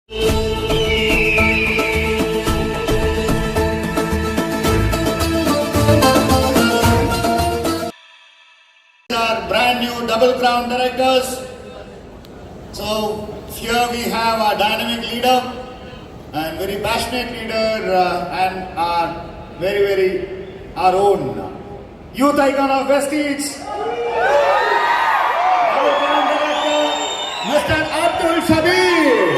Our brand new double crown directors. So here we have our dynamic leader and very passionate leader and our our own youth icon of Vestige, double crown director, Mr. Abdul Shabir.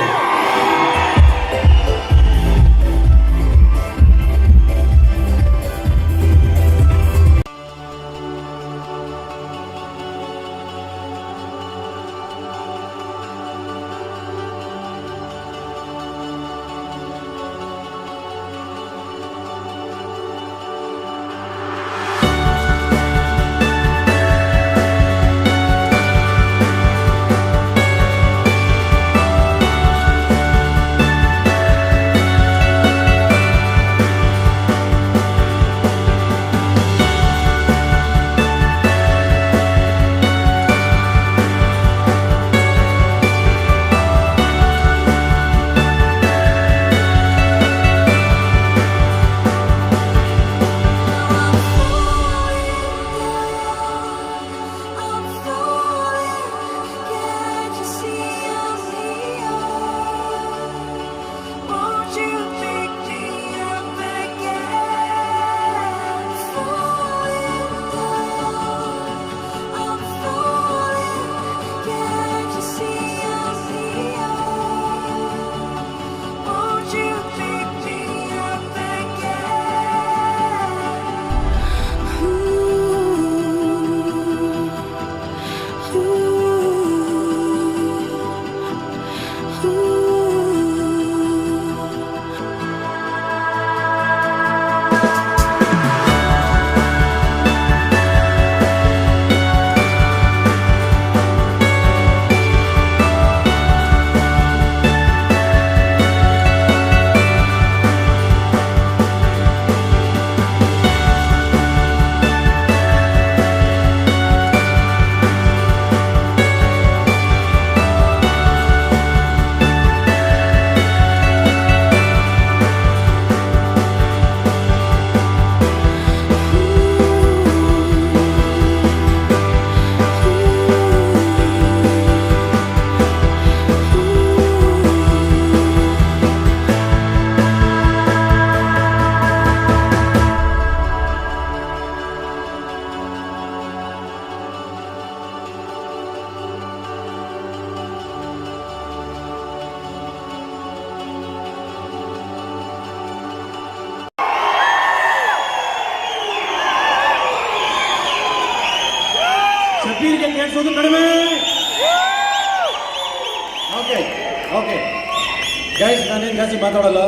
ಶಬೀರ್ಗೆ ಕೇಳಿಸೋದು ಕಡಿಮೆ. Okay okay guys, ನಾನೇನು ಜಾಸ್ತಿ ಮಾತಾಡಲ್ಲ.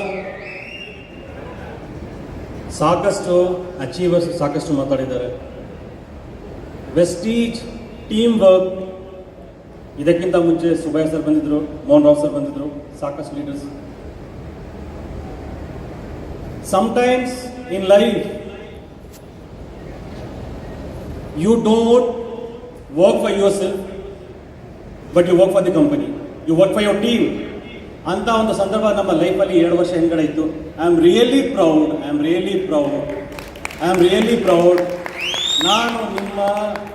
ಸಾಕಷ್ಟು achievers ಸಾಕಷ್ಟು ಮಾತಾಡಿದ್ದಾರೆ. Vestige team work, ಇದಕ್ಕಿಂತ ಮುಂಚೆ Subbaiah sir ಬಂದಿದ್ರು, ಮೋಹನ್ ರಾವ್ ಸರ್ ಬಂದಿದ್ರು, ಸಾಕಷ್ಟು leaders. Sometimes in life you don't work for yourself, but you work for the company, you work for your team ಅಂತ ಒಂದು ಸಂದರ್ಭ ನಮ್ಮ ಲೈಫಲ್ಲಿ 2 ವರ್ಷ ಹಿಂದ್ಗಡೆ ಇತ್ತು. I am really proud. ನಾನು ನಿಮ್ಮ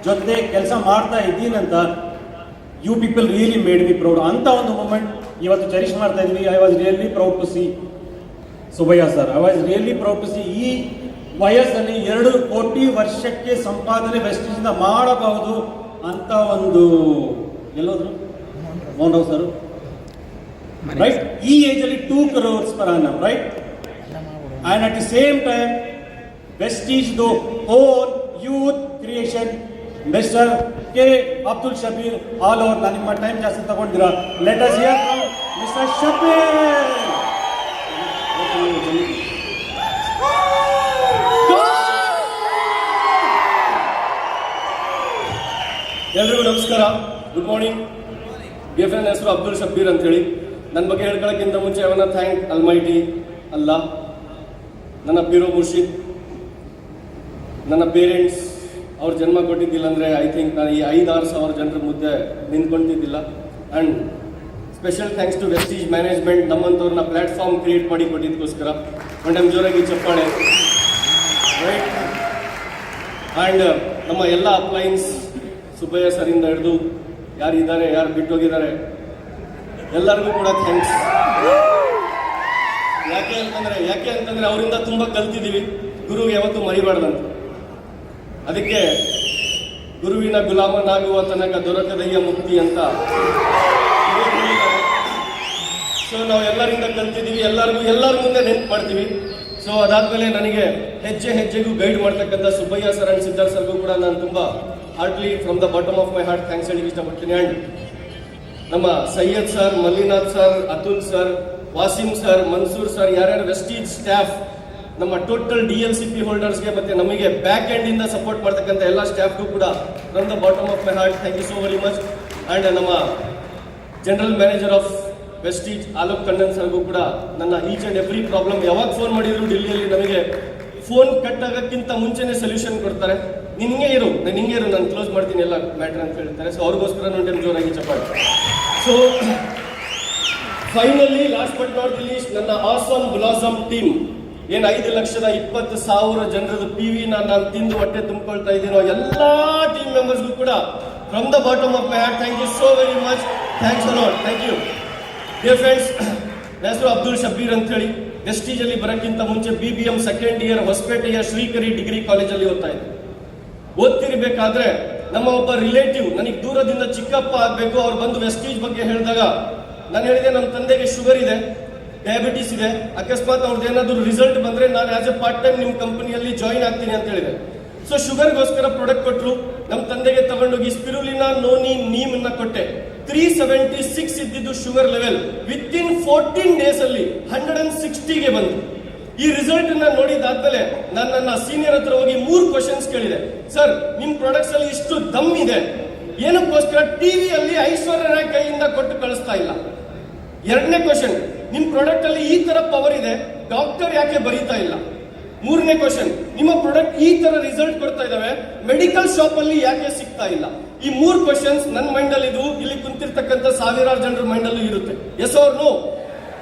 ಜೊತೆ ಕೆಲಸ ಮಾಡ್ತಾ ಇದ್ದೀನಂತ you people really made me proud ಅಂತ ಒಂದು ಮೂಮೆಂಟ್ ಇವತ್ತು ಚೆರಿಷ್ ಮಾಡ್ತಾ ಇದ್ವಿ. I was really proud to see Subbaiah sir. I was really proud to see ಈ ವಯಸ್ಸಲ್ಲಿ 2 ಕೋಟಿ ವರ್ಷಕ್ಕೆ ಸಂಪಾದನೆ ವೆಸ್ಟೀಜಿಂದ ಮಾಡಬಹುದು ಅಂತ ಒಂದು ಎಲ್ಲೋದ್ರು ಮೋಹನ್ ರಾವ್ ಸರ್, ರೈಟ್? ಈ ಏಜ್ ಅಲ್ಲಿ 2 crores per annum, right? And at the same time Vestige the whole youth creation, Mr. K. Abdul Shabir all over. ನಾನು ನಿಮ್ಮ ಟೈಮ್ ಜಾಸ್ತಿ ತಗೊಂಡಿರಾ. Let us hear from Mr. Shabir. ಎಲ್ರಿಗೂ ನಮಸ್ಕಾರ, ಗುಡ್ ಮಾರ್ನಿಂಗ್. ನನ್ನ ಹೆಸರು ಅಬ್ದುಲ್ ಶಬೀರ್ ಅಂತೇಳಿ. ನನ್ನ ಬಗ್ಗೆ ಹೇಳ್ಕೊಳ್ಳೋಕ್ಕಿಂತ ಮುಂಚೆ ಅವನ ಥ್ಯಾಂಕ್ ಅಲ್ಮೈಟಿ ಅಲ್ಲ, ನನ್ನ ಪೀರೋ ಮುರ್ಷಿದ್, ನನ್ನ ಪೇರೆಂಟ್ಸ್. ಅವ್ರ ಜನ್ಮ ಕೊಟ್ಟಿದ್ದಿಲ್ಲ ಅಂದರೆ ಐ ಥಿಂಕ್ ನಾನು ಈ 5-6 ಸಾವಿರ ಜನರ ಮುದ್ದೆ ನಿಂತ್ಕೊಳ್ತಿದ್ದಿಲ್ಲ. And special thanks to Vestige management ನಮ್ಮಂಥವ್ರನ್ನ ಪ್ಲಾಟ್ಫಾರ್ಮ್ ಕ್ರಿಯೇಟ್ ಮಾಡಿ ಕೊಟ್ಟಿದ್ದಕ್ಕೋಸ್ಕರ ಮೇಡಮ್ ಜೋರಾಗಿ ಚಪ್ಪಾಳೆ. ರೈಟ್. ಆ್ಯಂಡ್ ನಮ್ಮ ಎಲ್ಲ ಅಪ್ಲೈನ್ಸ್ ಸುಬ್ಬಯ್ಯ ಸರಿಂದ ಹಿಡಿದು ಯಾರಿದ್ದಾರೆ, ಯಾರು ಬಿಟ್ಟೋಗಿದ್ದಾರೆ, ಎಲ್ಲರಿಗೂ ಕೂಡ ಥ್ಯಾಂಕ್ಸ್. ಯಾಕೆ ಅಂತಂದ್ರೆ ಅವರಿಂದ ತುಂಬ ಕಲ್ತಿದ್ದೀವಿ. ಗುರುಗೆ ಯಾವತ್ತೂ ಮರಿಬಾರ್ದಂತ. ಅದಕ್ಕೆ ಗುರುವಿನ ಗುಲಾಮನಾಗುವ ತನಕ ದೊರಕದಯ್ಯ ಮುಕ್ತಿ ಅಂತ. ಸೊ ನಾವು ಎಲ್ಲರಿಂದ ಕಲ್ತಿದ್ದೀವಿ, ಎಲ್ಲರ ಮುಂದೆ ನೆನ್ಪು ಮಾಡ್ತೀವಿ. ಸೊ ಅದಾದ್ಮೇಲೆ ನನಗೆ ಹೆಜ್ಜೆ ಹೆಜ್ಜೆಗೂ ಗೈಡ್ ಮಾಡ್ತಕ್ಕಂಥ ಸುಬ್ಬಯ್ಯ ಸರ್ ಅಂಡ್ ಸಿದ್ಧಾರ್ಥ ಸರ್ಗೂ ಕೂಡ ನಾನು ತುಂಬ heartly from the bottom of my heart thanks ಹೇಳಿ ಇಷ್ಟಪಡ್ತೀನಿ. ಆ್ಯಂಡ್ ನಮ್ಮ Syed sir, Mallinath sir, Atul sir, Wasim sir, Mansoor sir, ಯಾರ್ಯಾರು ವೆಸ್ಟೀಜ್ ಸ್ಟಾಫ್, ನಮ್ಮ ಟೋಟಲ್ DLCP ಹೋಲ್ಡರ್ಸ್ಗೆ ಮತ್ತೆ ನಮಗೆ ಬ್ಯಾಕ್ ಎಂಡ್ ಇಂದ ಸಪೋರ್ಟ್ ಮಾಡ್ತಕ್ಕಂಥ ಎಲ್ಲ ಸ್ಟಾಫ್ಗೂ ಕೂಡ from the bottom of my heart thank you so very much. And ನಮ್ಮ general manager of Vestige Alok Tandon ಸರ್ಗೂ ಕೂಡ ನನ್ನ ಈಚ್ ಆ್ಯಂಡ್ ಎವ್ರಿ ಪ್ರಾಬ್ಲಮ್ ಯಾವಾಗ ಫೋನ್ ಮಾಡಿದ್ರು ಡೆಲ್ಲಿಯಲ್ಲಿ ನಮಗೆ ಫೋನ್ ಕಟ್ ಆಗೋಕ್ಕಿಂತ ಮುಂಚೆನೇ ಸೊಲ್ಯೂಷನ್ ಕೊಡ್ತಾರೆ. ನೀನು ಹಿಂಗೆ ಇರು, ನಾನು ಕ್ಲೋಸ್ ಮಾಡ್ತೀನಿ ಎಲ್ಲ ಮ್ಯಾಟ್ರ್ ಅಂತ ಹೇಳ್ತಾರೆ. ಸೊ ಅವ್ರಿಗೋಸ್ಕರ ಒಂದು ಟೈಮ್ ಜೋರಾಗಿ ಚಪ್ಪಾಳೆ. So finally last but not least ನನ್ನ ಆಸಮ್ ಬ್ಲಾಸಮ್ ಟೀಮ್ ಏನು 5,20,000 ಜನರದ್ದು PV ನಾನು ತಿಂದು ಹೊಟ್ಟೆ ತುಂಬಿಕೊಳ್ತಾ ಇದ್ದೀನೋ ಎಲ್ಲ ಟೀಮ್ ಮೆಂಬರ್ಸ್ಗೂ ಕೂಡ from the bottom of my heart thank you so very much. Thanks a lot. Thank you dear friends. ನನ್ನ ಹೆಸರು ಅಬ್ದುಲ್ ಶಬೀರ್ ಅಂತ ಹೇಳಿ. ವೆಸ್ಟೀಜಲ್ಲಿ ಬರೋಕ್ಕಿಂತ ಮುಂಚೆ BBM second year ಹೊಸಪೇಟೆಯ Shrikari degree ಕಾಲೇಜಲ್ಲಿ ಓದ್ತಾ ಇದ್ದೆ. ಓದ್ತಿರ್ಬೇಕಾದ್ರೆ ನಮ್ಮ ಒಬ್ಬ ರಿಲೇಟಿವ್ ನನಗೆ ದೂರದಿಂದ ಚಿಕ್ಕಪ್ಪ ಆಗಬೇಕು, ಅವ್ರು ಬಂದು ವೆಸ್ಟೀಜ್ ಬಗ್ಗೆ ಹೇಳಿದಾಗ ನಾನು ಹೇಳಿದೆ ನಮ್ಮ ತಂದೆಗೆ ಶುಗರ್ ಇದೆ, ಡಯಾಬಿಟಿಸ್ ಇದೆ, ಅಕಸ್ಮಾತ್ ಅವ್ರದ್ದು ಏನಾದರೂ ರಿಸಲ್ಟ್ ಬಂದ್ರೆ ನಾನು ಆಸ್ ಎ ಪಾರ್ಟ್ ಟೈಮ್ ನಿಮ್ಮ ಕಂಪನಿಯಲ್ಲಿ ಜಾಯಿನ್ ಆಗ್ತೀನಿ ಅಂತ ಹೇಳಿದೆ. ಸೊ ಶುಗರ್ಗೋಸ್ಕರ ಪ್ರಾಡಕ್ಟ್ ಕೊಟ್ಟರು. ನಮ್ಮ ತಂದೆಗೆ ತಗೊಂಡೋಗಿ ಸ್ಪಿರುಲಿನಾ ನೋನಿ ನೀಮ್ ಅನ್ನ ಕೊಟ್ಟೆ. 376 ಇದ್ದಿದ್ದು sugar level with in 14 days ಅಲ್ಲಿ 160ಗೆ ಬಂತು. ಈ ರಿಸಲ್ಟ್ ಅನ್ನ ನೋಡಿದಾದ್ಮೇಲೆ ನಾನು ನನ್ನ ಸೀನಿಯರ್ ಹತ್ರ ಹೋಗಿ 3 ಕ್ವಶನ್ಸ್ ಕೇಳಿದೆ. ಸರ್, ನಿಮ್ ಪ್ರಾಡಕ್ಟ್ಸ್ ಅಲ್ಲಿ ಇಷ್ಟು ದಮ್ ಇದೆ, ಏನಕ್ಕೋಸ್ಕರ ಟಿವಿಯಲ್ಲಿ ಐಶ್ವರ್ಯ ರಾಯ್ ಕೈಯಿಂದ ಕೊಟ್ಟು ಕಳಿಸ್ತಾ ಇಲ್ಲ? ಎರಡನೇ ಕ್ವಶನ್, ನಿಮ್ ಪ್ರಾಡಕ್ಟ್ ಅಲ್ಲಿ ಈ ತರ ಪವರ್ ಇದೆ, ಡಾಕ್ಟರ್ ಯಾಕೆ ಬರೀತಾ ಇಲ್ಲ? ಮೂರನೇ ಕ್ವಶನ್, ನಿಮ್ಮ ಪ್ರಾಡಕ್ಟ್ ಈ ತರ ರಿಸಲ್ಟ್ ಕೊಡ್ತಾ ಇದಾವೆ, ಮೆಡಿಕಲ್ ಶಾಪ್ ಅಲ್ಲಿ ಯಾಕೆ ಸಿಗ್ತಾ ಇಲ್ಲ? ಈ 3 ಕ್ವಶನ್ಸ್ ನನ್ನ ಮೈಂಡ್ ಅಲ್ಲಿ ಇದು, ಇಲ್ಲಿ ಕುಂತಿರ್ತಕ್ಕಂಥ ಸಾವಿರಾರು ಜನರ ಮೈಂಡ್ ಅಲ್ಲೂ ಇರುತ್ತೆ. Yes or no?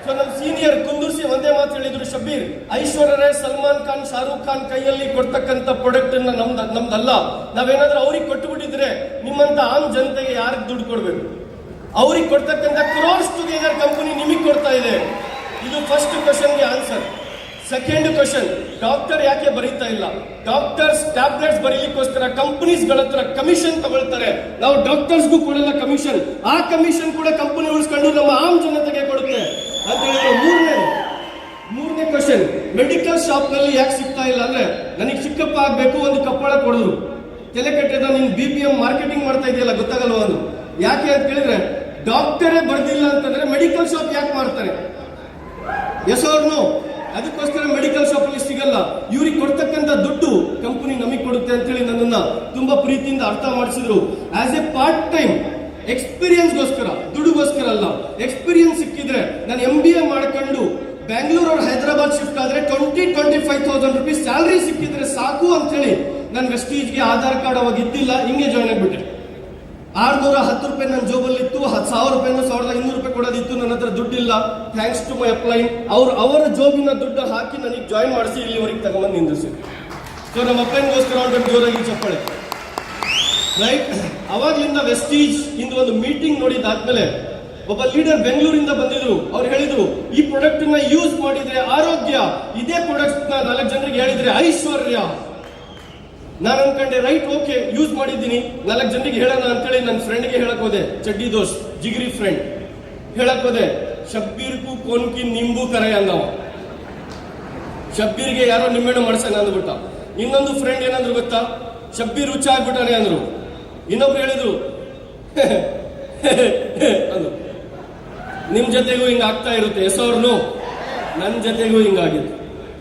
ಸೊ ನಮ್ಮ ಸೀನಿಯರ್ ಕುಂದೂರ್ಸಿ ಒಂದೇ ಮಾತು ಹೇಳಿದ್ರು, ಶಬೀರ್, ಐಶ್ವರ್ಯ ರಾಯ್, ಸಲ್ಮಾನ್ ಖಾನ್, ಶಾರುಖ್ ಖಾನ್ ಕೈಯಲ್ಲಿ ಕೊಡ್ತಕ್ಕಂಥ ಪ್ರಾಡಕ್ಟ್ ನಮ್ದಲ್ಲ. ನಾವೇನಾದ್ರೂ ಅವ್ರಿಗೆ ಕೊಟ್ಟು ಬಿಟ್ಟಿದ್ರೆ ನಿಮ್ಮಂತ ಆಮ್ ಜನತೆಗೆ ಯಾರಿಗೆ ದುಡ್ಡು ಕೊಡ್ಬೇಕು? ಅವ್ರಿಗೆ ಕೊಡ್ತಕ್ಕಂಥ ಕ್ರೋರ್ಸ್ ಟುಗೆದರ್ ಕಂಪನಿ ನಿಮಗೆ ಕೊಡ್ತಾ ಇದೆ. ಇದು ಫಸ್ಟ್ ಕ್ವಶನ್ಗೆ ಆನ್ಸರ್. ಸೆಕೆಂಡ್ ಕ್ವಶನ್, ಡಾಕ್ಟರ್ ಯಾಕೆ ಬರೀತಾ ಇಲ್ಲ? ಡಾಕ್ಟರ್ಸ್ ಟ್ಯಾಬ್ಲೆಟ್ಸ್ ಬರೀಲಿಕ್ಕೋಸ್ಕರ ಕಂಪನೀಸ್ಗಳ ಹತ್ರ ಕಮಿಷನ್ ತಗೊಳ್ತಾರೆ. ನಾವು ಡಾಕ್ಟರ್ಸ್ಗೂ ಕೊಡಲ್ಲ ಕಮಿಷನ್, ಆ ಕಮಿಷನ್ ಕೂಡ ಕಂಪನಿ ಉಳಿಸ್ಕೊಂಡು ನಮ್ಮ ಆಮ್ ಜನತೆಗೆ ಕೊಡುತ್ತೆ ಅಂತ ಹೇಳಿದ್ರು. ಮೂರನೇ ಕ್ವಶನ್, ಮೆಡಿಕಲ್ ಶಾಪ್ ನಲ್ಲಿ ಯಾಕೆ ಸಿಗ್ತಾ ಇಲ್ಲ ಅಂದ್ರೆ, ನನಗೆ ಚಿಕ್ಕಪ್ಪ ಆಗ್ಬೇಕು, ಒಂದು ಕಪ್ಪಳ ಕೊಡಿದ್ರು. ತಲೆ ಕೆಟ್ಟದ, ನೀನು BPM ಮಾರ್ಕೆಟಿಂಗ್ ಮಾಡ್ತಾ ಇದೆಯಲ್ಲ, ಗೊತ್ತಾಗಲ್ವ ಒಂದು. ಯಾಕೆ ಅಂತ ಕೇಳಿದ್ರೆ, ಡಾಕ್ಟರೇ ಬರ್ದಿಲ್ಲ ಅಂತಂದ್ರೆ ಮೆಡಿಕಲ್ ಶಾಪ್ ಯಾಕೆ ಮಾಡ್ತಾರೆ? Yes or no? ಅದಕ್ಕೋಸ್ಕರ ಮೆಡಿಕಲ್ ಶಾಪ್ ಅಲ್ಲಿ ಸಿಗಲ್ಲ. ಇವ್ರಿಗೆ ಕೊಡ್ತಕ್ಕಂಥ ದುಡ್ಡು ಕಂಪನಿ ನಮಗೆ ಕೊಡುತ್ತೆ ಅಂತ ಹೇಳಿ ನನ್ನನ್ನ ತುಂಬಾ ಪ್ರೀತಿಯಿಂದ ಅರ್ಥ ಮಾಡಿಸಿದ್ರು. ಆಸ್ ಎ ಪಾರ್ಟ್ ಟೈಮ್ ಎಕ್ಸ್ಪೀರಿಯನ್ಸ್ಗೋಸ್ಕರ, ದುಡ್ಡುಗೋಸ್ಕರ ಅಲ್ಲ. ಎಕ್ಸ್ಪೀರಿಯನ್ಸ್ ಸಿಕ್ಕಿದ್ರೆ ನಾನು MBA ಮಾಡ್ಕೊಂಡು ಬ್ಯಾಂಗ್ಳೂರ್ ಅವ್ರ ಹೈದರಾಬಾದ್ ಶಿಫ್ಟ್ ಆದ್ರೆ 20-25,000 ರೂಪೀಸ್ ಸ್ಯಾಲರಿ ಸಿಕ್ಕಿದ್ರೆ ಸಾಕು ಅಂತ ಹೇಳಿ ನಾನು ವೆಸ್ಟೀಜ್ಗೆ ಆಧಾರ್ ಕಾರ್ಡ್ ಅವಾಗ ಇದ್ದಿಲ್ಲ, ಹಿಂಗೆ ಜಾಯ್ನ್ ಆಗ್ಬಿಟ್ಟೆ. 610 ರೂಪಾಯಿ ನನ್ನ ಜೋಬಲ್ಲಿ ಇತ್ತು, 1,000 ರೂಪಾಯಿನೂ 1,200 ರೂಪಾಯಿ ಕೊಡೋದಿತ್ತು. ನನ್ನ ಹತ್ರ ದುಡ್ಡಿಲ್ಲ. ಥ್ಯಾಂಕ್ಸ್ ಟು ಮೈ ಅಪ್ಲೈನ್, ಅವರ ಜೋಬಿನ ದುಡ್ಡು ಹಾಕಿ ನನಗೆ ಜಾಯಿನ್ ಮಾಡಿಸಿ ಇಲ್ಲಿವರೆಗೆ ತಗೊಂಬಂದು ನಿಂದಿಸಿ. ಸೊ ನಮ್ಮ ಅಪ್ಲೈನ್ಗೋಸ್ಕರ ಒಂದು ಜೋರಾಗಿ ಚಪ್ಪಾಳೆ. ರೈಟ್. ಅವಾಗ್ಲಿಂದ ವೆಸ್ಟೀಜ್ ಇಂದು ಒಂದು ಮೀಟಿಂಗ್ ನೋಡಿದಾದ್ಮೇಲೆ ಒಬ್ಬ ಲೀಡರ್ ಬೆಂಗಳೂರಿಂದ ಬಂದಿದ್ರು. ಅವ್ರು ಹೇಳಿದ್ರು, ಈ ಪ್ರಾಡಕ್ಟ್ ನ ಯೂಸ್ ಮಾಡಿದ್ರೆ ಆರೋಗ್ಯ, ಇದೇ ಪ್ರಾಡಕ್ಟ್ ನ 4 ಜನರಿಗೆ ಹೇಳಿದ್ರೆ ಐಶ್ವರ್ಯ. ನಾನು ಅನ್ಕೊಂಡೆ, ರೈಟ್, ಓಕೆ, ಯೂಸ್ ಮಾಡಿದ್ದೀನಿ, 4 ಜನರಿಗೆ ಹೇಳೋಣ ಅಂತೇಳಿ ನನ್ನ ಫ್ರೆಂಡ್ಗೆ ಹೇಳಕ್ ಹೋದೆ. ಚಡ್ಡಿ ದೋಸ್ತ್, ಜಿಗ್ರಿ ಫ್ರೆಂಡ್ ಹೇಳಕ್ ಹೋದೆ. ಶಬ್ಬೀರ್ಗೂ ಕೋನ್ಕಿ ನಿಂಬು ಕರೆ ಅಂದವ. ಶಬ್ಬೀರ್ಗೆ ಯಾರೋ ನಿಂಬೆಣ್ಣು ಮಾಡ್ಸೇನೆ ಅಂದ್ಬಿಟ್ಟ. ಇನ್ನೊಂದು ಫ್ರೆಂಡ್ ಏನಂದ್ರು ಗೊತ್ತಾ, ಶಬ್ಬೀರ್ ರುಚಿ ಆಗ್ಬಿಟ್ಟಾನೆ ಅಂದ್ರು. ಇನ್ನೊಬ್ರು ಹೇಳಿದ್ರು ಅಂದ್ರು. ನಿಮ್ ಜೊತೆಗೂ ಹಿಂಗ ಆಗ್ತಾ ಇರುತ್ತೆ. ಎಸ್ ಅವ್ರು ನೋ? ನನ್ನ ಜೊತೆಗೂ ಹಿಂಗಾಗಿತ್ತು.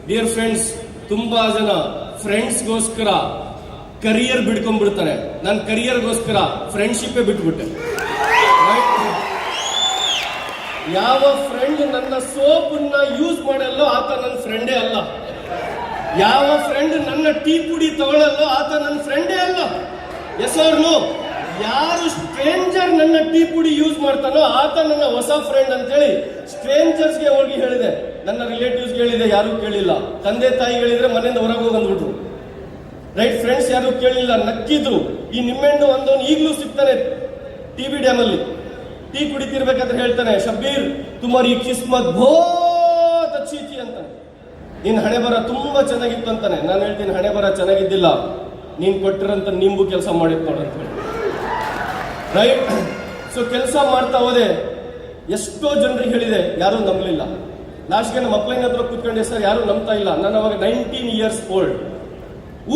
ಡಿಯರ್ ಫ್ರೆಂಡ್ಸ್, ತುಂಬಾ ಜನ ಫ್ರೆಂಡ್ಸ್ಗೋಸ್ಕರ ಕರಿಯರ್ ಬಿಡ್ಕೊಂಡ್ಬಿಡ್ತಾರೆ. ನಾನು ಕರಿಯರ್ಗೋಸ್ಕರ ಫ್ರೆಂಡ್ಶಿಪ್ಪೇ ಬಿಟ್ಬಿಟ್ಟೆ. ಯಾವ ಫ್ರೆಂಡ್ ನನ್ನ ಸೋಪನ್ನ ಯೂಸ್ ಮಾಡಲ್ಲೋ ಆತ ನನ್ನ ಫ್ರೆಂಡೇ ಅಲ್ಲ. ಯಾವ ಫ್ರೆಂಡ್ ನನ್ನ ಟೀ ಪುಡಿ ತಗೊಳ್ಳಲ್ಲೋ ಆತ ನನ್ನ ಫ್ರೆಂಡೇ ಅಲ್ಲ. Yes or no? ಯಾರು ಸ್ಟ್ರೇಂಜರ್ ನನ್ನ ಟೀ ಪುಡಿ ಯೂಸ್ ಮಾಡ್ತಾನೋ ಆತ ನನ್ನ ಹೊಸ ಫ್ರೆಂಡ್ ಅಂತೇಳಿ ಸ್ಟ್ರೇಂಜರ್ಸ್ಗೆ ಹೋಗಿ ಹೇಳಿದೆ. ನನ್ನ ರಿಲೇಟಿವ್ಸ್ಗೆ ಹೇಳಿದೆ, ಯಾರು ಕೇಳಿಲ್ಲ. ತಂದೆ ತಾಯಿ ಹೇಳಿದ್ರೆ ಮನೆಯಿಂದ ಹೊರಗೆ ಹೋಗಿ ಬಂದ್ಬಿಟ್ರು. ರೈಟ್, ಫ್ರೆಂಡ್ಸ್ ಯಾರು ಕೇಳಿಲ್ಲ, ನಕ್ಕಿದ್ರು. ಈ ನಿಮ್ಮೆಣ್ಣು ಒಂದವನು ಈಗಲೂ ಸಿಗ್ತಾನೆ ಟಿಬಿ ಡ್ಯಾಮ್ ಅಲ್ಲಿ ಟೀ ಕುಡಿತಿರ್ಬೇಕಾದ್ರೆ ಹೇಳ್ತಾನೆ, ಶಬ್ಬೀರ್ ತುಮಾರಿ ಕಿಸ್ಮತ್ ಬಹುತ್ ಅಚ್ಚಿ ಥಿ ಅಂತಾನೆ. ನಿನ್ ಹಣೆ ಬರ ತುಂಬಾ ಚೆನ್ನಾಗಿತ್ತು ಅಂತಾನೆ. ನಾನು ಹೇಳ್ತೀನಿ, ಹಣೆ ಬರ ಚೆನ್ನಾಗಿದ್ದಿಲ್ಲ, ನೀನ್ ಕೊಟ್ಟಿರಂತ ನಿಂಬು ಕೆಲಸ ಮಾಡಿದ್ ನೋಡ ಅಂತ ಹೇಳಿ. ರೈಟ್, ಸೊ ಕೆಲಸ ಮಾಡ್ತಾ ಹೋದೆ. ಎಷ್ಟೋ ಜನರಿಗೆ ಹೇಳಿದೆ, ಯಾರೂ ನಂಬಲಿಲ್ಲ. ಲಾಸ್ಟ್ಗೆ ನಮ್ಮ ಅಪ್ಲೈನ್ ಹತ್ರ ಕೂತ್ಕೊಂಡೆ, ಸರ್ ಯಾರು ನಂಬ್ತಾ ಇಲ್ಲ. ನಾನು ಅವಾಗ 19 years old.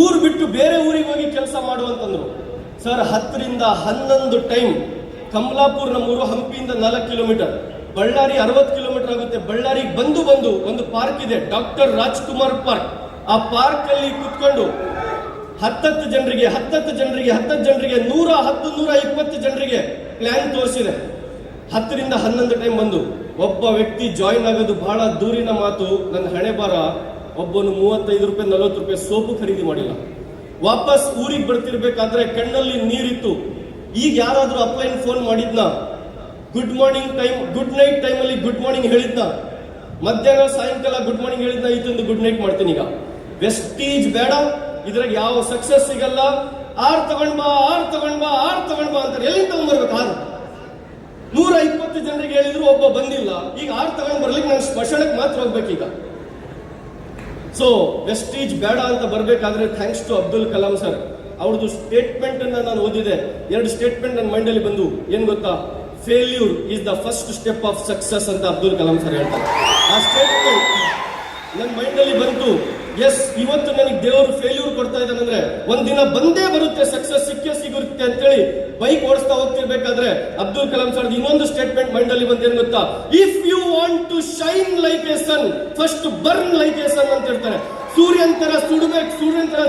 ಊರು ಬಿಟ್ಟು ಬೇರೆ ಊರಿಗೆ ಹೋಗಿ ಕೆಲಸ ಮಾಡುವಂತಂದ್ರು. ಸರ್ 10 ರಿಂದ 11 ಟೈಮ್ ಕಮಲಾಪುರ್ ನಮ್ಮೂರು, ಹಂಪಿಯಿಂದ 4 ಕಿಲೋಮೀಟರ್, ಬಳ್ಳಾರಿ 60 ಕಿಲೋಮೀಟರ್ ಆಗುತ್ತೆ. ಬಳ್ಳಾರಿಗೆ ಬಂದು ಒಂದು ಪಾರ್ಕ್ ಇದೆ, ಡಾಕ್ಟರ್ ರಾಜ್ಕುಮಾರ್ ಪಾರ್ಕ್. ಆ ಪಾರ್ಕ್ ಅಲ್ಲಿ ಕುತ್ಕೊಂಡು 10 ಜನರಿಗೆ 110 120 ಜನರಿಗೆ ಪ್ಲಾನ್ ತೋರಿಸಿದೆ. 10 ರಿಂದ 11 ಟೈಮ್ ಬಂದು ಒಬ್ಬ ವ್ಯಕ್ತಿ ಜಾಯಿನ್ ಆಗೋದು ಬಹಳ ದೂರಿನ ಮಾತು. ನನ್ನ ಹಣೆ ಬರ, ಒಬ್ಬನು 35 ರೂಪಾಯಿ 40 ರೂಪಾಯಿ ಸೋಪು ಖರೀದಿ ಮಾಡಿಲ್ಲ. ವಾಪಸ್ ಊರಿಗೆ ಬರ್ತಿರ್ಬೇಕಾದ್ರೆ ಕಣ್ಣಲ್ಲಿ ನೀರಿತ್ತು. ಈಗ ಯಾರಾದ್ರೂ ಅಪ್ಲೈನ್ ಫೋನ್ ಮಾಡಿದ್ನ, good morning time, good night time ಅಲ್ಲಿ ಗುಡ್ ಮಾರ್ನಿಂಗ್ ಹೇಳಿದ್ನ, ಮಧ್ಯಾಹ್ನ ಸಾಯಂಕಾಲ ಗುಡ್ ಮಾರ್ನಿಂಗ್ ಹೇಳಿದ್ನ, ಇದೊಂದು ಗುಡ್ ನೈಟ್ ಮಾಡ್ತೀನಿ. ಈಗ ವೆಸ್ಟೀಜ್ ಬೇಡ, ಇದ್ರಾಗ ಯಾವ ಸಕ್ಸಸ್ ಸಿಗಲ್ಲ. ಆರ್ ತಗೊಂಡ್ ಬಾ ಅಂತಾರೆ. ಎಲ್ಲಿಂದ ತಗೊಂಡ್ಬರ್ಬೇಕು? 120 ಜನರಿಗೆ ಹೇಳಿದ್ರು, ಒಬ್ಬ ಬಂದಿಲ್ಲ. ಈಗ 6 ತಗೊಂಡ್ ಬರ್ಲಿಕ್ಕೆ ನಾನು ಸ್ಮಶಾನಕ್ಕೆ ಮಾತ್ರ ಹೋಗ್ಬೇಕೀಗ. ಸೊ ವೆಸ್ಟೀಜ್ ಬೇಡ ಅಂತ ಬರ್ಬೇಕಾದ್ರೆ thanks to Abdul Kalam sir, ಅವ್ರದ್ದು ಸ್ಟೇಟ್ಮೆಂಟ್ ಅನ್ನ ನಾನು ಓದಿದೆ. 2 ಸ್ಟೇಟ್ಮೆಂಟ್ ನನ್ನ ಮೈಂಡ್ ಅಲ್ಲಿ ಬಂದು, ಏನ್ ಗೊತ್ತಾ, failure is the first step of success ಅಂತ ಅಬ್ದುಲ್ ಕಲಾಂ ಸರ್ ಹೇಳ್ತಾರೆ. ಆ ಸ್ಟೇಟ್ಮೆಂಟ್ ನನ್ನ ಮೈಂಡ್ ಅಲ್ಲಿ ಬಂತು. ಎಸ್, ಇವತ್ತು ನನಗೆ ದೇವರು ಫೇಲ್ಯೂರ್ ಕೊಡ್ತಾ ಇದ್ದಾನಂದ್ರೆ ಒಂದಿನ ಬಂದೇ ಬರುತ್ತೆ, ಸಕ್ಸಸ್ ಸಿಗುತ್ತೆ ಅಂತೇಳಿ ಬೈಕ್ ಓಡಿಸ್ತಾ ಹೋಗ್ತಿರ್ಬೇಕಾದ್ರೆ ಅಬ್ದುಲ್ ಕಲಾಂ ಸರ್ ಇನ್ನೊಂದು ಸ್ಟೇಟ್ಮೆಂಟ್ ಮೈಂಡ್ ಅಲ್ಲಿ ಬಂದೇನು ಗೊತ್ತಾ, if you want to shine like a sun first burn like a sun ಅಂತ ಹೇಳ್ತಾರೆ. ಸೂರ್ಯನ್ ತರ ಸುಡಬೇಕು, ಸೂರ್ಯನ್ ತರ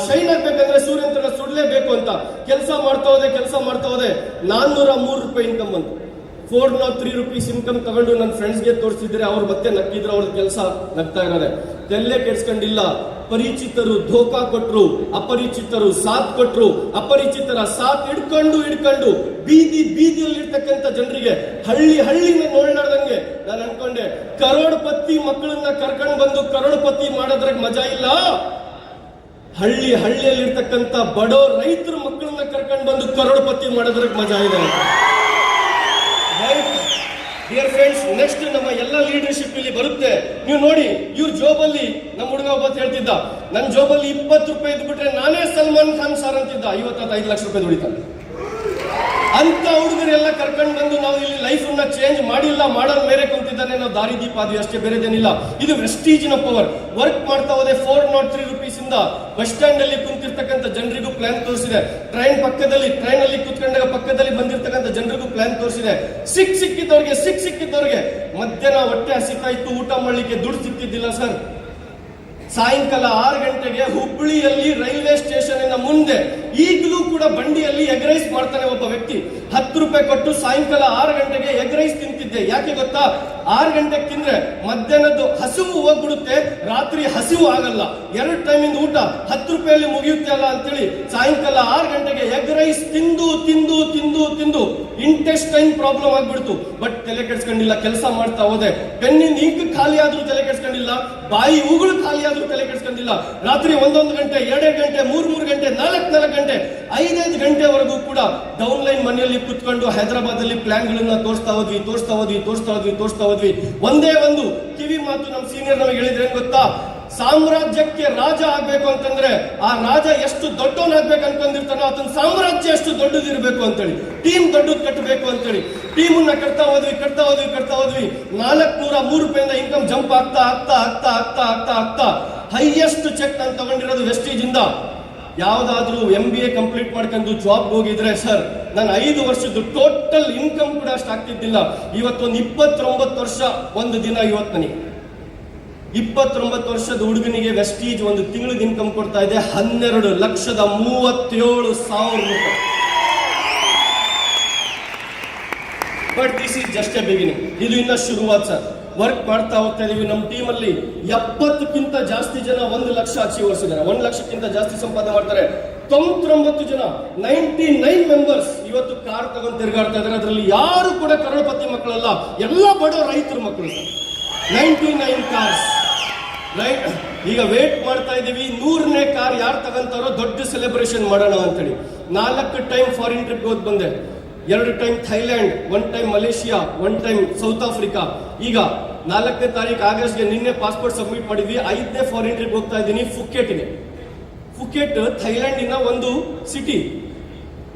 ಶೈನ್ ಆಗ್ಬೇಕಂದ್ರೆ ಸೂರ್ಯನ್ ತರ ಸುಡ್ಲೇಬೇಕು ಅಂತ ಕೆಲಸ ಮಾಡ್ತಾ ಹೋದೆ. 403 ರೂಪಾಯಿ ಇನ್ಕಮ್ ಬಂತು. 403 rupees ಇನ್ಕಮ್ ತಗೊಂಡು ನನ್ನ ಫ್ರೆಂಡ್ಸ್ಗೆ ತೋರಿಸಿದ್ರೆ ಅವ್ರು ಮತ್ತೆ ನಕ್ಕಿದ್ರು. ಅವ್ರ ಕೆಲಸ ನಗ್ತಾ ಇರೋದೆ, ತೆಲ್ಲೆ ಕೆಡ್ಸ್ಕೊಂಡಿಲ್ಲ. ಪರಿಚಿತರು ಧೋಕಾ ಕೊಟ್ರು, ಅಪರಿಚಿತರು ಸಾಥ್ ಕೊಟ್ರು. ಅಪರಿಚಿತರ ಸಾಥ್ ಹಿಡ್ಕೊಂಡು ಬೀದಿಯಲ್ಲಿ ಇರ್ತಕ್ಕಂಥ ಜನರಿಗೆ ಹಳ್ಳಿನ ನೋಡ್ಲಾರ್ದಂಗೆ ನಾನು ಅನ್ಕೊಂಡೆ, ಕರೋಡ್ಪತಿ ಮಕ್ಕಳನ್ನ ಕರ್ಕೊಂಡು ಬಂದು ಕರೋಡ್ಪತಿ ಮಾಡೋದ್ರಾಗ ಮಜಾ ಇಲ್ಲ. ಹಳ್ಳಿಯಲ್ಲಿ ಇರ್ತಕ್ಕಂಥ ಬಡೋ ರೈತರ ಮಕ್ಕಳನ್ನ ಕರ್ಕೊಂಡು ಬಂದು ಕರೋಡ್ಪತಿ ಮಾಡೋದ್ರಾಗ ಮಜಾ ಇದೆ. ಡಿಯರ್ ಫ್ರೆಂಡ್ಸ್, ನೆಕ್ಸ್ಟ್ ನಮ್ಮ ಎಲ್ಲ ಲೀಡರ್ಶಿಪ್ ಇಲ್ಲಿ ಬರುತ್ತೆ. ನೀವು ನೋಡಿ, ಇವ್ರ ಜೋಬಲ್ಲಿ ನಮ್ಮ ಹುಡುಗ ಒಬ್ಬ ಹೇಳ್ತಿದ್ದ, ನನ್ನ ಜೋಬಲ್ಲಿ 20 ರೂಪಾಯಿ ಇದ್ಬಿಟ್ರೆ ನಾನೇ ಸಲ್ಮಾನ್ ಖಾನ್ ಸಾರ್ ಅಂತಿದ್ದ. 5 ಲಕ್ಷ ರೂಪಾಯಿ ದುಡಿತಾನೆ. ಅಂತ ಹುಡುಗರೆಲ್ಲ ಕರ್ಕೊಂಡು ಬಂದು ನಾವು ಇಲ್ಲಿ ಲೈಫ್ ಅನ್ನ ಚೇಂಜ್ ಮಾಡಿಲ್ಲ, ಮಾಡೋದ್ ಮೇರೆ ಕುಂತಿದ್ದಾನೆ, ನಾವು ದಾರಿ ದೀಪ ಆದ್ವಿ ಅಷ್ಟೇ, ಬೇರೆದೇನಿಲ್ಲ. ಇದು ವೆಸ್ಟೀಜಿನ ಪವರ್. ವರ್ಕ್ ಮಾಡ್ತಾ ಹೋದೆ. 403 rupees ಇಂದ ಬಸ್ ಸ್ಟ್ಯಾಂಡ್ ಅಲ್ಲಿ ಕುಂತಿರ್ತಕ್ಕಂಥ ಜನರಿಗೂ ಪ್ಲಾನ್ ತೋರಿಸಿದೆ. ಟ್ರೈನ್ ಅಲ್ಲಿ ಕುತ್ಕೊಂಡಾಗ ಪಕ್ಕದಲ್ಲಿ ಬಂದಿರ್ತಕ್ಕಂಥ ಜನರಿಗೂ ಪ್ಲಾನ್ ತೋರಿಸಿದೆ. ಸಿಕ್ಕಿದ್ದವ್ರಿಗೆ ಮಧ್ಯಾಹ್ನ ಹೊಟ್ಟೆ ಹಸಿತಾ ಇತ್ತು, ಊಟ ಮಾಡ್ಲಿಕ್ಕೆ ದುಡ್ಡು ಸಿಕ್ತಿದ್ದಿಲ್ಲ ಸರ್. ಸಾಯಂಕಾಲ 6 ಗಂಟೆಗೆ ಹುಬ್ಬಳ್ಳಿಯಲ್ಲಿ ರೈಲ್ವೆ ಸ್ಟೇಷನ್ ಮುಂದೆ ಈಗಲೂ ಕೂಡ ಬಂಡಿಯಲ್ಲಿ ಎಗ್ ರೈಸ್ ಮಾಡ್ತಾನೆ ಒಬ್ಬ ವ್ಯಕ್ತಿ. 10 ರೂಪಾಯಿ ಕೊಟ್ಟು ಸಾಯಂಕಾಲ 6 ಗಂಟೆಗೆ ಎಗ್ ರೈಸ್ ತಿಂತಿದ್ದೆ. ಯಾಕೆ ಗೊತ್ತಾ, 6 ಗಂಟೆಗೆ ತಿಂದ್ರೆ ಮಧ್ಯಾಹ್ನದ್ದು ಹಸಿವು ಹೋಗ್ಬಿಡುತ್ತೆ, ರಾತ್ರಿ ಹಸಿವು ಆಗಲ್ಲ. 2 ಟೈಮಿಂದ ಊಟ 10 ರೂಪಾಯಲ್ಲಿ ಮುಗಿಯುತ್ತೆ ಅಲ್ಲ ಅಂತೇಳಿ ಸಾಯಂಕಾಲ 6 ಗಂಟೆಗೆ ಎಗ್ ರೈಸ್ ತಿಂದು ಇಂಟೆಸ್ಟೈನ್ ಪ್ರಾಬ್ಲಮ್ ಆಗ್ಬಿಡ್ತು. ಬಟ್ ತಲೆ ಕೆಡ್ಸ್ಕೊಂಡಿಲ್ಲ, ಕೆಲಸ ಮಾಡ್ತಾ ಹೋದೆ. ಪೆನ್ನಿಂದ ಇಂಕ್ ಖಾಲಿ ಆದ್ರೂ ತಲೆ ಕೆಡ್ಸ್ಕೊಂಡಿಲ್ಲ, ಬಾಯಿ ಉಗುಳು ಖಾಲಿ ಆದ್ರೂ ತಲೆ ಕೆಡ್ಸ್ಕೊಂಡಿಲ್ಲ. ರಾತ್ರಿ 1 ಗಂಟೆ 2 ಗಂಟೆ 3 ಗಂಟೆ 4 ಗಂಟೆ 5 ಗಂಟೆವರೆಗೂ ಕೂಡ ಡೌನ್ ಲೈನ್ ಮನೆಯಲ್ಲಿ ಕುತ್ಕೊಂಡು ಹೈದರಾಬಾದ್ ಅಲ್ಲಿ ಪ್ಲಾನ್ ಗಳನ್ನ ತೋರಿಸ್ತಾ ಹೋದ್ವಿ. ಒಂದೇ ಒಂದು ಕಿವಿ ಮಾತು ನಮ್ಮ ಸೀನಿಯರ್ ನಮಗೆ ಹೇಳಿದ್ರೆ ಏನ್ ಗೊತ್ತಾ, ಸಾಮ್ರಾಜ್ಯಕ್ಕೆ ರಾಜ ಆಗ್ಬೇಕು ಅಂತಂದ್ರೆ ಆ ರಾಜ ಎಷ್ಟು ದೊಡ್ಡವನಾಗ್ಬೇಕು ಅನ್ಕೊಂಡಿರ್ತಾನೋ ಅದನ್ನ ಸಾಮ್ರಾಜ್ಯ ಎಷ್ಟು ದೊಡ್ಡದಿರ್ಬೇಕು ಅಂತೇಳಿ, ಟೀಮ್ ದೊಡ್ಡದು ಕಟ್ಟಬೇಕು ಅಂತೇಳಿ ಟೀಮನ್ನ ಕಟ್ತಾ ಹೋದ್ವಿ. 403 ರೂಪಾಯಿಂದ ಇನ್ಕಮ್ ಜಂಪ್ ಆಗ್ತಾ ಹೈಯೆಸ್ಟ್ ಚೆಕ್ ನಾನು ತಗೊಂಡಿರೋದು ವೆಸ್ಟೀಜ್ ಇಂದ. ಯಾವ್ದಾದ್ರೂ MBA ಕಂಪ್ಲೀಟ್ ಮಾಡ್ಕೊಂಡು ಜಾಬ್ ಹೋಗಿದ್ರೆ ಸರ್, ನಾನು 5 ವರ್ಷದ್ದು ಟೋಟಲ್ ಇನ್ಕಮ್ ಕೂಡ ಅಷ್ಟು ಆಗ್ತಿದ್ದಿಲ್ಲ. ಇವತ್ತೊಂದು 29 ವರ್ಷ ಒಂದು ದಿನ. ಇವತ್ತು ನನಗೆ 29 ವರ್ಷದ ಹುಡುಗನಿಗೆ ವೆಸ್ಟೀಜ್ ಒಂದು ತಿಂಗಳ ಇನ್ಕಮ್ ಕೊಡ್ತಾ ಇದೆ 12,37,000 ರೂಪಾಯಿ. But this is just A beginning. ಇದು ಇನ್ನ ಶುರುವಾತ್ ಸರ್. ವರ್ಕ್ ಮಾಡ್ತಾ ಹೋಗ್ತಾ ಇದೀವಿ. ನಮ್ಮ ಟೀಮ್ ಅಲ್ಲಿ 70ಕ್ಕಿಂತ ಜಾಸ್ತಿ ಜನ 1 ಲಕ್ಷ ಅಚೀವರ್ಸ್ ಇದ್ದಾರೆ. 1 ಲಕ್ಷಕ್ಕಿಂತ ಜಾಸ್ತಿ ಸಂಪಾದನೆ ಮಾಡ್ತಾರೆ. 99 ಜನ 99 ಮೆಂಬರ್ಸ್ ಇವತ್ತು ಕಾರ್ ತಗೊಂಡು ತಿರುಗಾಡ್ತಾ ಇದ್ದಾರೆ. ಅದರಲ್ಲಿ ಯಾರು ಕೂಡ ಕರೋಡಪತಿ ಮಕ್ಕಳಲ್ಲ, ಎಲ್ಲ ಬಡ ರೈತರ ಮಕ್ಕಳು ಸರ್. 99 cars right. ಈಗ ವೇಟ್ ಮಾಡ್ತಾ ಇದೀವಿ 100ನೇ ಕಾರ್ ಯಾರು ತಗೊಂತಾರೋ ದೊಡ್ಡ ಸೆಲೆಬ್ರೇಷನ್ ಮಾಡೋಣ ಅಂತೇಳಿ. 4 ಟೈಮ್ ಫಾರಿನ್ ಟ್ರಿಪ್ ಹೋದ್ ಬಂದೆ. 2 time Thailand, 1 time Malaysia, 1 time south Africa. ಈಗ 4ನೇ ತಾರೀಕು ಆಗಸ್ಟ್ಗೆ ನಿನ್ನೆ ಪಾಸ್ಪೋರ್ಟ್ ಸಬ್ಮಿಟ್ ಮಾಡಿದ್ವಿ. 5ನೇ ಫಾರಿನ್ ಟ್ರಿಪ್ ಹೋಗ್ತಾ ಇದ್ದೀನಿ ಫುಕೆಟ್ಗೆ. ಫುಕೆಟ್ ಥೈಲ್ಯಾಂಡಿನ ಒಂದು ಸಿಟಿ.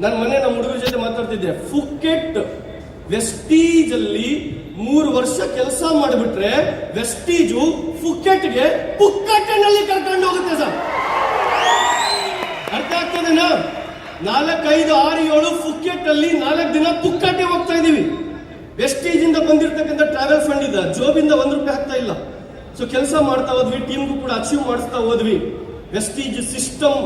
ನನ್ನ ಮನೆ ನಮ್ಮ ಹುಡುಗರ ಜೊತೆ ಮಾತಾಡ್ತಿದ್ದೆ. ಫುಕೆಟ್ ವೆಸ್ಟೀಜ್ ಅಲ್ಲಿ 3 ವರ್ಷ ಕೆಲಸ ಮಾಡಿಬಿಟ್ರೆ ವೆಸ್ಟೀಜು ಫುಕೆಟ್ಗೆ ಪುಕ್ಕಟ್ಟಿನಲ್ಲಿ ಕರ್ಕೊಂಡು ಹೋಗುತ್ತೆ ಸರ್. ಅರ್ಥ ಆಗ್ತದೇನಾ? 4, 5, 6, 7 ಫುಕೆಟ್ ಅಲ್ಲಿ 4 ದಿನ ಪುಕ್ಕಟ್ಟೆ ಹೋಗ್ತಾ ಇದೀವಿ. ವೆಸ್ಟೀಜ್ ಇಂದ ಬಂದಿರತಕ್ಕಂಥ ಟ್ರಾವೆಲ್ ಫಂಡ್ ಇದೆ, ಜೋಬಿಂದ 1 ರೂಪಾಯಿ ಹಾಕ್ತಾ ಇಲ್ಲ. ಸೊ ಕೆಲಸ ಮಾಡ್ತಾ ಹೋದ್ವಿ, ಟೀಮ್ಗೂ ಕೂಡ ಅಚೀವ್ ಮಾಡಿಸ್ತಾ ಹೋದ್ವಿ. ವೆಸ್ಟೀಜ್ ಸಿಸ್ಟಮ್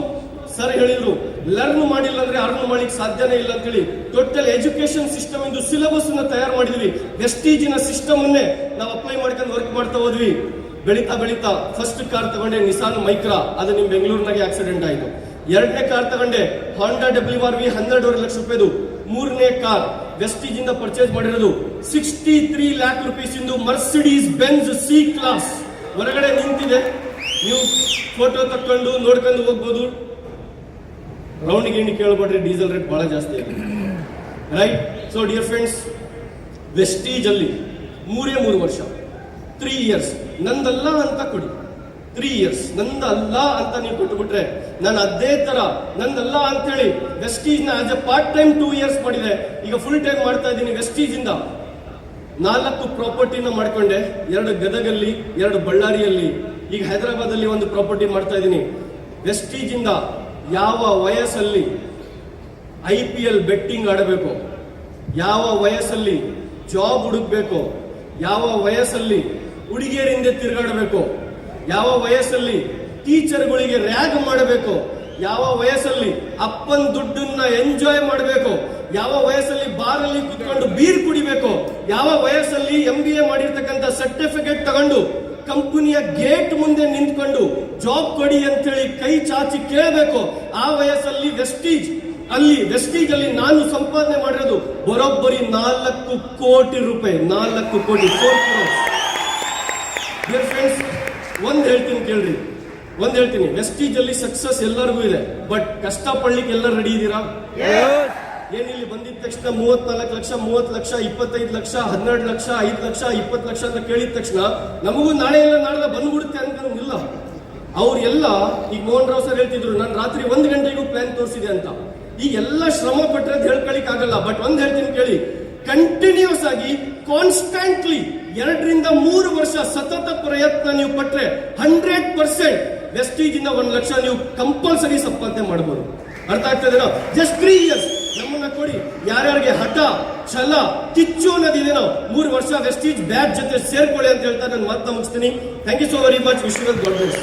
ಸರ್ ಹೇಳಿದ್ರು, ಲರ್ನ್ ಮಾಡಿಲ್ಲ ಅಂದ್ರೆ ಅರ್ನ್ ಮಾಡ್ಲಿಕ್ಕೆ ಸಾಧ್ಯನೇ ಇಲ್ಲ ಅಂತ ಹೇಳಿ ಟೋಟಲ್ ಎಜುಕೇಶನ್ ಸಿಸ್ಟಮ್ ಇಂದು ಸಿಲೆಬಸ್ ಅನ್ನ ತಯಾರು ಮಾಡಿದ್ವಿ. ವೆಸ್ಟೀಜಿನ ಸಿಸ್ಟಮ್ ಅನ್ನೇ ನಾವು ಅಪ್ಲೈ ಮಾಡ್ಕೊಂಡು ವರ್ಕ್ ಮಾಡ್ತಾ ಹೋದ್ವಿ. ಬೆಳೀತಾ ಬೆಳೀತಾ ಫಸ್ಟ್ ಕಾರ್ ತಗೊಂಡೆ ನಿಸಾನ್ ಮೈಕ್ರಾ, ಅದು ನಿಮ್ ಬೆಂಗಳೂರಿನಾಗೆ ಆಕ್ಸಿಡೆಂಟ್ ಆಯಿತು. 2ನೇ ಕಾರ್ ತಗೊಂಡೆ ಹಾಂಡಾ WRV 12.5 ಲಕ್ಷ ರೂಪಾಯಿದು. 3ನೇ ಕಾರ್ ವೆಸ್ಟೀಜ್ ಇಂದ ಪರ್ಚೇಸ್ ಮಾಡಿರೋದು 63 ಲ್ಯಾಕ್ ರುಪೀಸ್ ಇಂದು ಮರ್ಸಿಡೀಸ್ ಬೆಂಜ್ ಸಿ ಕ್ಲಾಸ್ ಹೊರಗಡೆ ನಿಂತಿದೆ. ನೀವು ಫೋಟೋ ತಕ್ಕೊಂಡು ನೋಡ್ಕೊಂಡು ಹೋಗ್ಬೋದು. ರೌಂಡ್ ಗಿಂಡಿ ಕೇಳ್ಬಿಟ್ರೆ ಡೀಸೆಲ್ ರೇಟ್ ಬಹಳ ಜಾಸ್ತಿ ಇದೆ right. So dear friends, Vestige ಅಲ್ಲಿ 3 ವರ್ಷ 3 ಇಯರ್ಸ್ ನಂದಲ್ಲ ಅಂತ ಕೊಡಿ. 3 ಇಯರ್ಸ್ ನಂದಲ್ಲ ಅಂತ ನೀವು ಕೊಟ್ಟುಬಿಟ್ರೆ ನಾನು ಅದೇ ತರ ನಂದಲ್ಲ ಅಂತೇಳಿ ವೆಸ್ಟೀಜ್ ನ as A part time 2 years ಮಾಡಿದೆ. ಈಗ ಫುಲ್ ಟೈಮ್ ಮಾಡ್ತಾ ಇದ್ದೀನಿ. ವೆಸ್ಟೀಜ್ ಇಂದ 4 ಪ್ರಾಪರ್ಟಿನ ಮಾಡ್ಕೊಂಡೆ. 2 ಗದಗಲ್ಲಿ, 2 ಬಳ್ಳಾರಿಯಲ್ಲಿ, ಈಗ ಹೈದರಾಬಾದ್ ಅಲ್ಲಿ ಒಂದು ಪ್ರಾಪರ್ಟಿ ಮಾಡ್ತಾ ಇದ್ದೀನಿ. ವೆಸ್ಟೀಜ್ ಇಂದ ಯಾವ ವಯಸ್ಸಲ್ಲಿ IPL ಬೆಟ್ಟಿಂಗ್ ಆಡಬೇಕು, ಯಾವ ವಯಸ್ಸಲ್ಲಿ ಜಾಬ್ ಹುಡುಕ್ಬೇಕು, ಯಾವ ವಯಸ್ಸಲ್ಲಿ ಹುಡುಗಿಯರಿಂದ ತಿರುಗಾಡಬೇಕು, ಯಾವ ವಯಸ್ಸಲ್ಲಿ ಟೀಚರ್ಗಳಿಗೆ ರ್ಯಾಗ್ ಮಾಡಬೇಕು, ಯಾವ ವಯಸ್ಸಲ್ಲಿ ಅಪ್ಪನ ದುಡ್ಡನ್ನ ಎಂಜಾಯ್ ಮಾಡಬೇಕು, ಯಾವ ವಯಸ್ಸಲ್ಲಿ ಬಾರಲ್ಲಿ ಕುತ್ಕೊಂಡು ಬೀರ್ ಕುಡಿಬೇಕು, ಯಾವ ವಯಸ್ಸಲ್ಲಿ MBA ಮಾಡಿರ್ತಕ್ಕಂಥ ಸರ್ಟಿಫಿಕೇಟ್ ತಗೊಂಡು ಕಂಪನಿಯ ಗೇಟ್ ಮುಂದೆ ನಿಂತ್ಕೊಂಡು ಜಾಬ್ ಕೊಡಿ ಅಂತೇಳಿ ಕೈ ಚಾಚಿ ಕೇಳಬೇಕು. ಆ ವಯಸ್ಸಲ್ಲಿ ವೆಸ್ಟೀಜ್ ಅಲ್ಲಿ ನಾನು ಸಂಪಾದನೆ ಮಾಡಿರೋದು ಬರೋಬ್ಬರಿ 4 ಕೋಟಿ ರೂಪಾಯಿ. 4 ಕೋಟಿ 4 crores. ಡಿಯರ್ ಫ್ರೆಂಡ್ಸ್, ಒಂದ್ ಹೇಳ್ತೀನಿ ವೆಸ್ಟೀಜ್ ಅಲ್ಲಿ ಸಕ್ಸಸ್ ಎಲ್ಲರಿಗೂ ಇದೆ, ಬಟ್ ಕಷ್ಟ ಪಡ್ಲಿಕ್ಕೆ ಎಲ್ಲರೂ ರೆಡಿ ಇದ್ದೀರಾ? ಏನಿಲ್ಲಿ ಬಂದಿದ ತಕ್ಷಣ 34 ಲಕ್ಷ, 30 ಲಕ್ಷ, 25 ಲಕ್ಷ, 12 ಲಕ್ಷ, 5 ಲಕ್ಷ, 20 ಲಕ್ಷ ಅಂತ ಕೇಳಿದ ತಕ್ಷಣ ನಮಗೂ ನಾಳೆ ಇಲ್ಲ ನಾಳೆ ಬಂದ್ಬಿಡುತ್ತೆ ಅನ್ಕೊಂಡಿಲ್ಲ. ಅವ್ರೆಲ್ಲ ಈಗ ಮೋಹನ್ ರಾವ್ ಸರ್ ಹೇಳ್ತಿದ್ರು, ನಾನು ರಾತ್ರಿ 1 ಗಂಟೆಗೂ ಪ್ಲಾನ್ ತೋರಿಸಿದೆ ಅಂತ. ಈಗ ಎಲ್ಲ ಶ್ರಮ ಪಟ್ಟರೆ ಅದು ಹೇಳ್ಕೊಳಿಕ್ ಆಗಲ್ಲ. ಬಟ್ ಒಂದ್ ಹೇಳ್ತೀನಿ ಕೇಳಿ, ಕಂಟಿನ್ಯೂಸ್ ಆಗಿ ಕಾನ್ಸ್ಟೆಂಟ್ಲಿ 2 ರಿಂದ 3 ವರ್ಷ ಸತತ ಪ್ರಯತ್ನ ನೀವು ಪಟ್ರೆ 100% ವೆಸ್ಟೀಜ್ ಇಂದ 1 ಲಕ್ಷ ನೀವು ಕಂಪಲ್ಸರಿ ಸಂಪಾದನೆ ಮಾಡಬಹುದು. ಅರ್ಥ ಆಗ್ತದೇನೋ? ಜಸ್ಟ್ 3 ಇಯರ್ಸ್ ನಮ್ಮನ್ನ ಕೊಡಿ. ಯಾರ್ಯಾರಿಗೆ ಹಠ, ಛಲ, ಕಿಚ್ಚು ಅನ್ನೋದಿದೇನೋ 3 ವರ್ಷ ವೆಸ್ಟೀಜ್ ಬ್ಯಾಚ್ ಜೊತೆ ಸೇರ್ಕೊಳ್ಳಿ ಅಂತ ಹೇಳ್ತಾ ನಾನು ಮಾತನ್ನ ಮುಗಿಸ್ತೀನಿ. Thank you so very much. Wish you well. God bless.